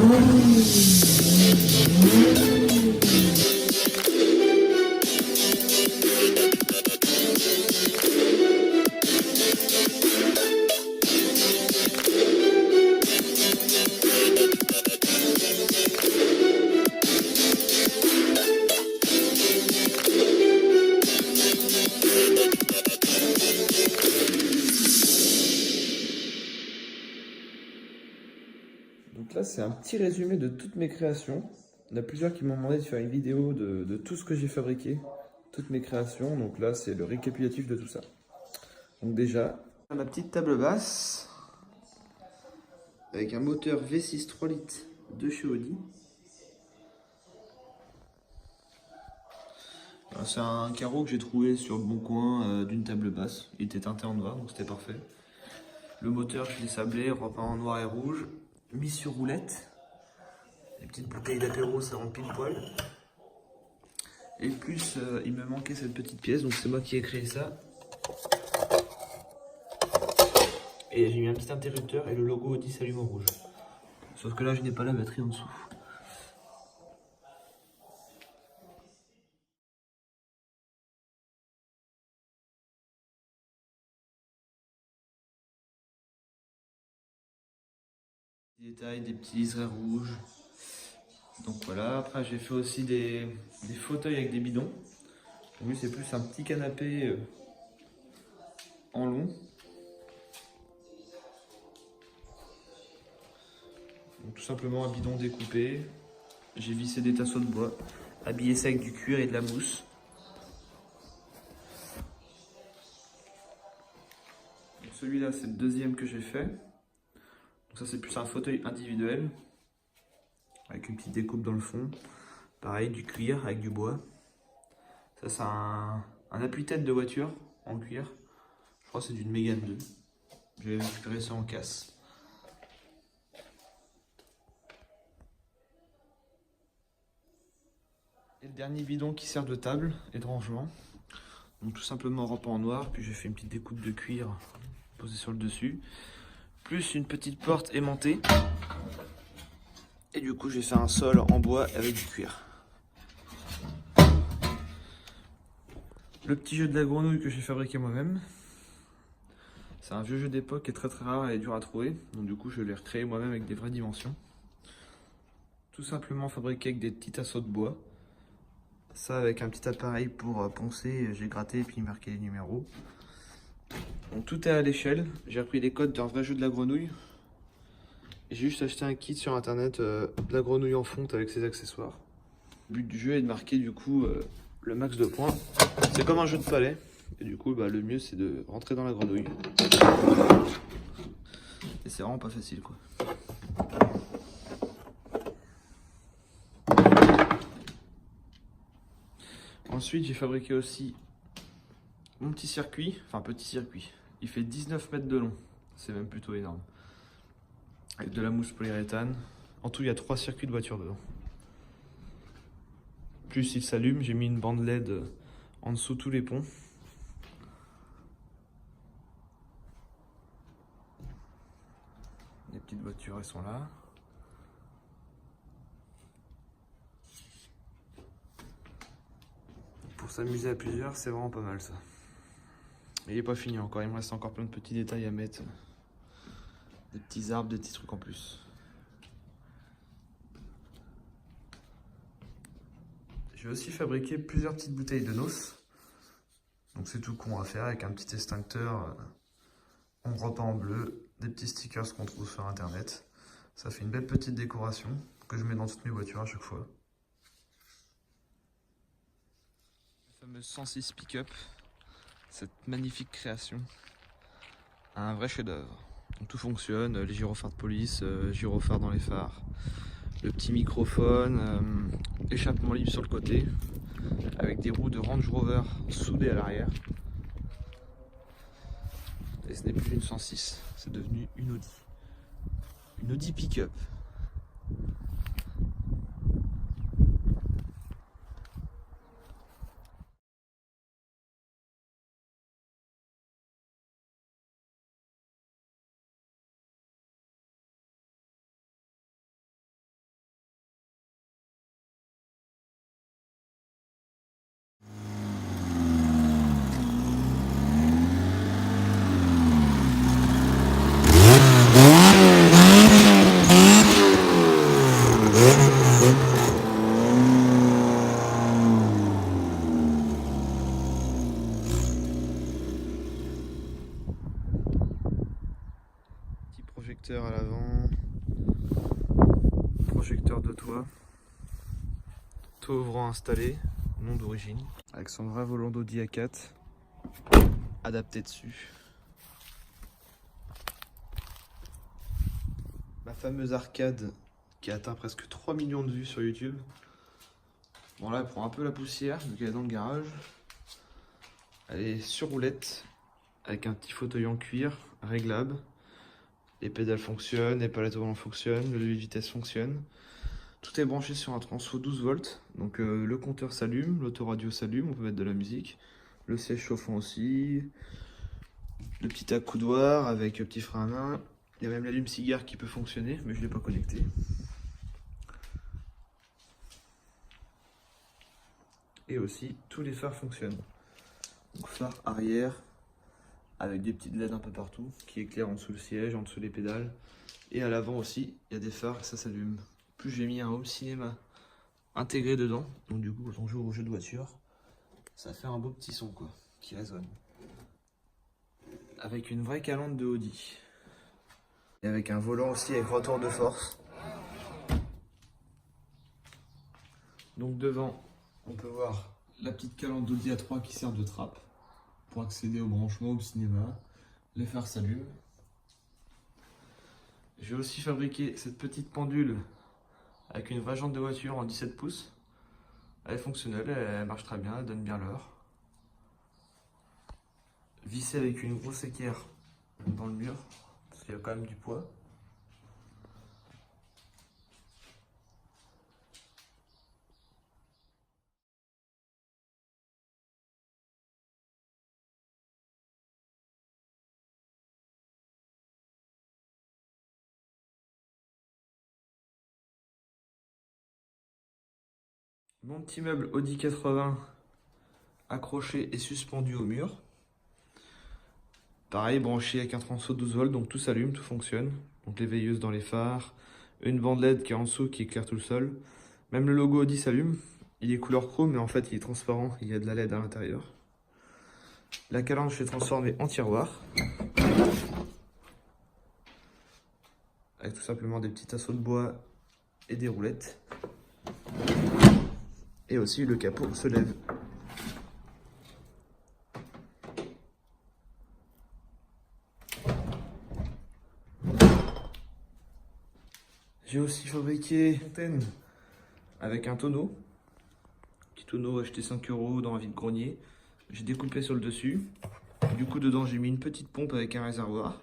Donc là, c'est un petit résumé de toutes mes créations. Il y en a plusieurs qui m'ont demandé de faire une vidéo de tout ce que j'ai fabriqué, toutes mes créations. Donc là, c'est le récapitulatif de tout ça. Donc déjà, ma petite table basse avec un moteur V6 3 litres de chez Audi. C'est un carreau que j'ai trouvé sur le bon coin d'une table basse. Il était teinté en noir, donc c'était parfait. Le moteur, je l'ai sablé, repeint en noir et rouge, mis sur roulette. Les petites bouteilles d'apéro, ça remplit le poil. Et plus, il me manquait cette petite pièce, donc c'est moi qui ai créé ça. Et j'ai mis un petit interrupteur et le logo Audi s'allume en rouge. Sauf que là, je n'ai pas la batterie en dessous. Des détails, des petits liserés rouges. Donc voilà, après j'ai fait aussi des fauteuils avec des bidons. Lui c'est plus un petit canapé en long. Donc, tout simplement un bidon découpé. J'ai vissé des tasseaux de bois, habillé ça avec du cuir et de la mousse. Celui-là c'est le deuxième que j'ai fait. Donc ça c'est plus un fauteuil individuel, avec une petite découpe dans le fond. Pareil, du cuir avec du bois. Ça c'est un appuie-tête de voiture en cuir. Je crois que c'est d'une Mégane 2. Je vais récupérer ça en casse. Et le dernier bidon qui sert de table et de rangement. Donc tout simplement repeint en noir, puis j'ai fait une petite découpe de cuir posée sur le dessus. Plus une petite porte aimantée. Et du coup j'ai fait un sol en bois avec du cuir. Le petit jeu de la grenouille que j'ai fabriqué moi-même. C'est un vieux jeu d'époque qui est très rare et dur à trouver. Donc du coup je l'ai recréé moi-même avec des vraies dimensions. Tout simplement fabriqué avec des petits tasseaux de bois. Ça avec un petit appareil pour poncer, j'ai gratté et puis marqué les numéros. Donc tout est à l'échelle. J'ai repris les codes d'un vrai jeu de la grenouille. J'ai juste acheté un kit sur internet de la grenouille en fonte avec ses accessoires. Le but du jeu est de marquer du coup le max de points. C'est comme un jeu de palais. Et du coup le mieux c'est de rentrer dans la grenouille. Et c'est vraiment pas facile quoi. Ensuite j'ai fabriqué aussi mon petit circuit. Enfin petit circuit. Il fait 19 mètres de long. C'est même plutôt énorme. Avec de la mousse polyuréthane. En tout il y a 3 circuits de voiture dedans. Plus il s'allume, j'ai mis une bande LED en dessous tous les ponts. Les petites voitures, elles sont là. Pour s'amuser à plusieurs, c'est vraiment pas mal ça. Et il n'est pas fini encore, il me reste encore plein de petits détails à mettre. Des petits arbres, des petits trucs en plus. J'ai aussi fabriqué plusieurs petites bouteilles de noces. Donc c'est tout con à faire avec un petit extincteur en repeint en bleu, des petits stickers qu'on trouve sur internet. Ça fait une belle petite décoration que je mets dans toutes mes voitures à chaque fois. La fameuse 106 pick-up, cette magnifique création, un vrai chef-d'œuvre. Tout fonctionne, les gyrophares de police, gyrophares dans les phares, le petit microphone, échappement libre sur le côté, avec des roues de Range Rover soudées à l'arrière. Et ce n'est plus une 106, c'est devenu une Audi. Une Audi pick-up. projecteur de toit. Toit ouvrant installé, nom d'origine. Avec son vrai volant d'Audi A4 adapté dessus. Ma fameuse arcade qui a atteint presque 3 millions de vues sur YouTube. Bon là elle prend un peu la poussière vu qu'elle est dans le garage. Elle est sur roulette avec un petit fauteuil en cuir réglable. Les pédales fonctionnent, les palettes au volant fonctionnent, le levier de vitesse fonctionne. Tout est branché sur un transfo 12 volts. Donc le compteur s'allume, l'autoradio s'allume, on peut mettre de la musique. Le siège chauffant aussi. Le petit accoudoir avec le petit frein à main. Il y a même l'allume-cigare qui peut fonctionner, mais je ne l'ai pas connecté. Et aussi, tous les phares fonctionnent. Donc phare arrière, avec des petites LED un peu partout, qui éclairent en dessous le siège, en dessous les pédales. Et à l'avant aussi, il y a des phares et ça s'allume. Plus j'ai mis un home cinéma intégré dedans. Donc du coup, quand on joue au jeu de voiture, ça fait un beau petit son quoi, qui résonne. Avec une vraie calandre de Audi. Et avec un volant aussi avec retour de force. Donc devant, on peut voir la petite calandre d'Audi A3 qui sert de trappe pour accéder au branchement au cinéma. Les phares s'allument. J'ai aussi fabriqué cette petite pendule avec une vraie jante de voiture en 17 pouces. Elle est fonctionnelle, elle marche très bien, elle donne bien l'heure. Vissée avec une grosse équerre dans le mur, parce qu'il y a quand même du poids. Mon petit meuble Audi 80 accroché et suspendu au mur. Pareil, branché avec un transfo 12 volts, donc tout s'allume, tout fonctionne. Donc les veilleuses dans les phares, une bande LED qui est en dessous qui éclaire tout le sol. Même le logo Audi s'allume. Il est couleur chrome, mais en fait il est transparent, il y a de la LED à l'intérieur. La calandre, je l'ai transformée en tiroir. Avec tout simplement des petits assauts de bois et des roulettes. Et aussi le capot se lève. J'ai aussi fabriqué une fontaine avec un tonneau. Petit tonneau acheté 5 € dans un vide-grenier. J'ai découpé sur le dessus. Du coup dedans j'ai mis une petite pompe avec un réservoir.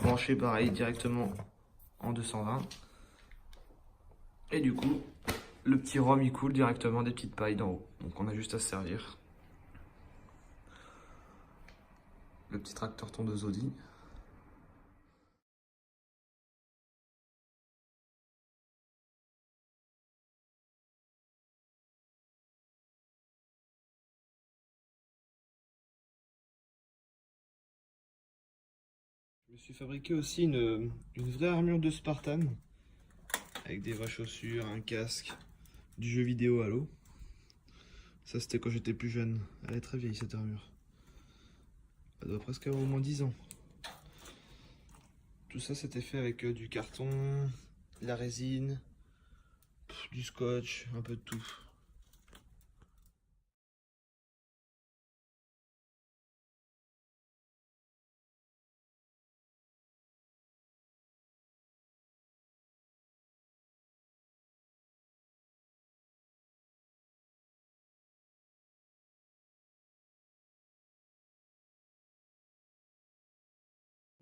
Branché pareil directement en 220. Et du coup le petit rhum il coule directement des petites pailles d'en haut. Donc on a juste à se servir. Le petit tracteur tondeuse Audi. Je me suis fabriqué aussi une vraie armure de Spartan avec des vraies chaussures, un casque, du jeu vidéo Halo. Ça c'était quand j'étais plus jeune. Elle est très vieille cette armure. Elle doit presque avoir au moins 10 ans. Tout ça c'était fait avec du carton, de la résine, du scotch, un peu de tout.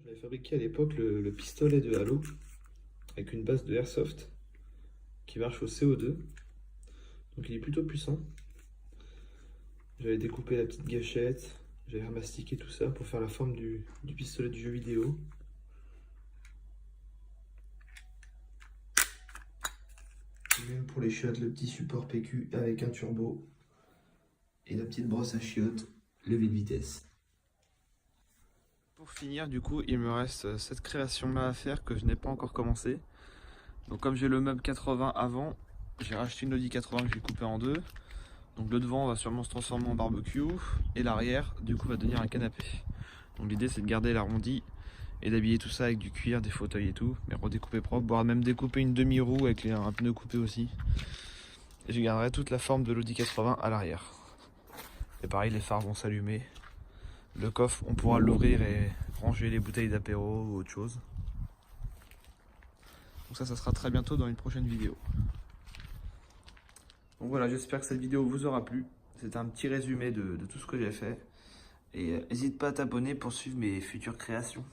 J'avais fabriqué à l'époque le pistolet de Halo avec une base de airsoft qui marche au CO2. Donc il est plutôt puissant. J'avais découpé la petite gâchette, j'avais remastiqué tout ça pour faire la forme du pistolet du jeu vidéo. Et même pour les chiottes, le petit support PQ avec un turbo et la petite brosse à chiottes, levier de vitesse. Pour finir, du coup, il me reste cette création-là à faire que je n'ai pas encore commencé. Donc comme j'ai le meuble 80 avant, j'ai racheté une Audi 80 que j'ai coupé en deux. Donc le devant va sûrement se transformer en barbecue et l'arrière, du coup, va devenir un canapé. Donc l'idée, c'est de garder l'arrondi et d'habiller tout ça avec du cuir, des fauteuils et tout, mais redécouper propre, voire même découper une demi-roue avec un pneu coupé aussi. Et je garderai toute la forme de l'Audi 80 à l'arrière. Et pareil, les phares vont s'allumer. Le coffre, on pourra l'ouvrir et ranger les bouteilles d'apéro ou autre chose. Donc ça sera très bientôt dans une prochaine vidéo. Donc voilà, j'espère que cette vidéo vous aura plu. C'est un petit résumé de tout ce que j'ai fait. Et n'hésite pas à t'abonner pour suivre mes futures créations.